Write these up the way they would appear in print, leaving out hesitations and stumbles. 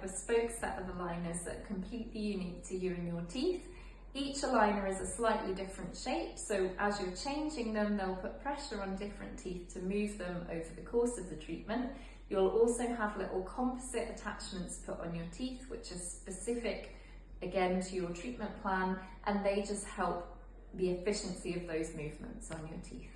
bespoke set of aligners that are completely unique to you and your teeth. Each aligner is a slightly different shape, so as you're changing them, they'll put pressure on different teeth to move them over the course of the treatment. You'll also have little composite attachments put on your teeth, which are specific, again, to your treatment plan, and they just help the efficiency of those movements on your teeth.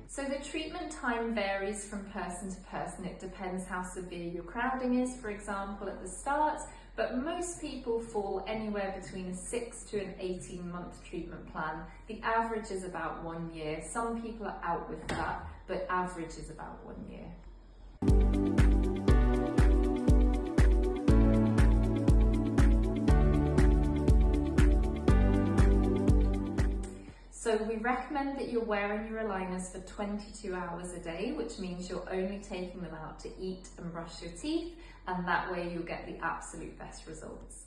So the treatment time varies from person to person. It depends how severe your crowding is, for example, at the start, but most people fall anywhere between a 6 to an 18-month treatment plan. The average is about 1 year. Some people are out with that, but average is about 1 year. So we recommend that you're wearing your aligners for 22 hours a day, which means you're only taking them out to eat and brush your teeth, and that way you'll get the absolute best results.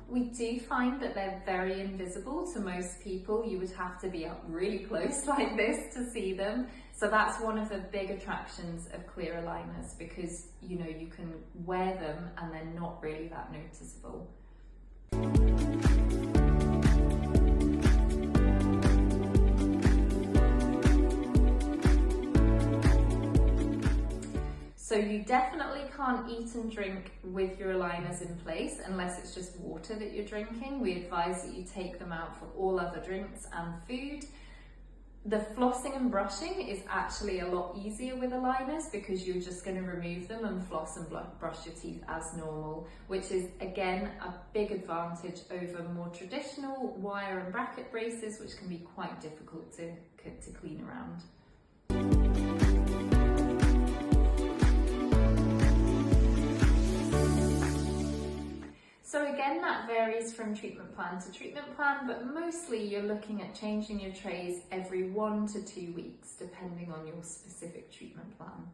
We do find that they're very invisible to most people. You would have to be up really close like this to see them. So that's one of the big attractions of clear aligners, because you can wear them and they're not really that noticeable. So you definitely can't eat and drink with your aligners in place unless it's just water that you're drinking. We advise that you take them out for all other drinks and food. The flossing and brushing is actually a lot easier with aligners because you're just going to remove them and floss and brush your teeth as normal, which is again a big advantage over more traditional wire and bracket braces, which can be quite difficult to clean around. So again, that varies from treatment plan to treatment plan, but mostly you're looking at changing your trays every 1 to 2 weeks, depending on your specific treatment plan.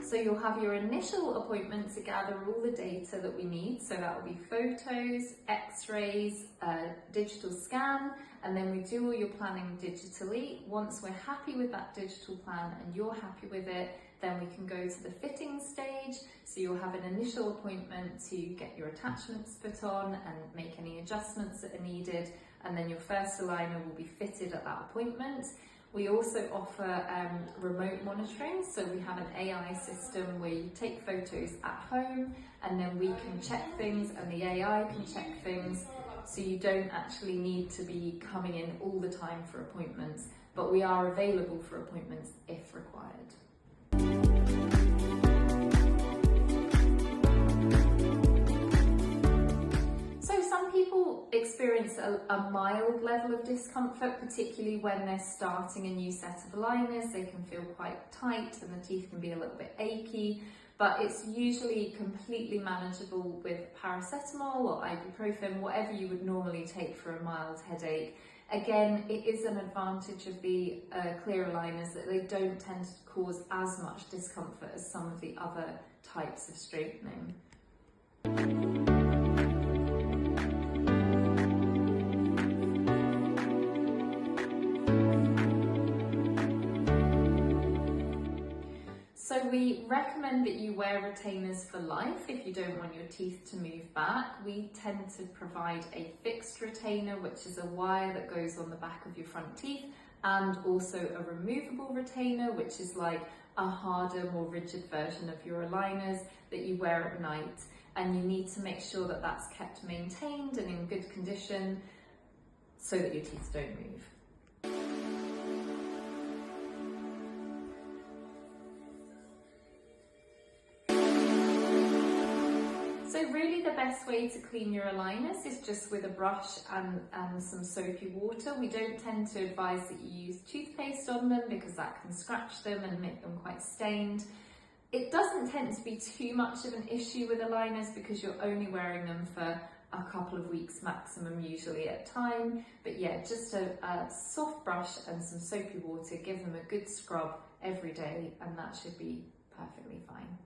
So you'll have your initial appointment to gather all the data that we need. So that will be photos, x-rays, digital scan, and then we do all your planning digitally. Once we're happy with that digital plan and you're happy with it, then we can go to the fitting stage. So you'll have an initial appointment to get your attachments put on and make any adjustments that are needed. And then your first aligner will be fitted at that appointment. We also offer remote monitoring, so we have an AI system where you take photos at home and then we can check things and the AI can check things, so you don't actually need to be coming in all the time for appointments, but we are available for appointments if required. People experience a mild level of discomfort, particularly when they're starting a new set of aligners. They can feel quite tight and the teeth can be a little bit achy, but it's usually completely manageable with paracetamol or ibuprofen, whatever you would normally take for a mild headache. Again, it is an advantage of the clear aligners that they don't tend to cause as much discomfort as some of the other types of straightening. So we recommend that you wear retainers for life if you don't want your teeth to move back. We tend to provide a fixed retainer, which is a wire that goes on the back of your front teeth, and also a removable retainer, which is like a harder, more rigid version of your aligners that you wear at night. And you need to make sure that that's kept maintained and in good condition so that your teeth don't move. So really the best way to clean your aligners is just with a brush and some soapy water. We don't tend to advise that you use toothpaste on them because that can scratch them and make them quite stained. It doesn't tend to be too much of an issue with aligners because you're only wearing them for a couple of weeks maximum usually at a time. But yeah, just a soft brush and some soapy water, give them a good scrub every day, and that should be perfectly fine.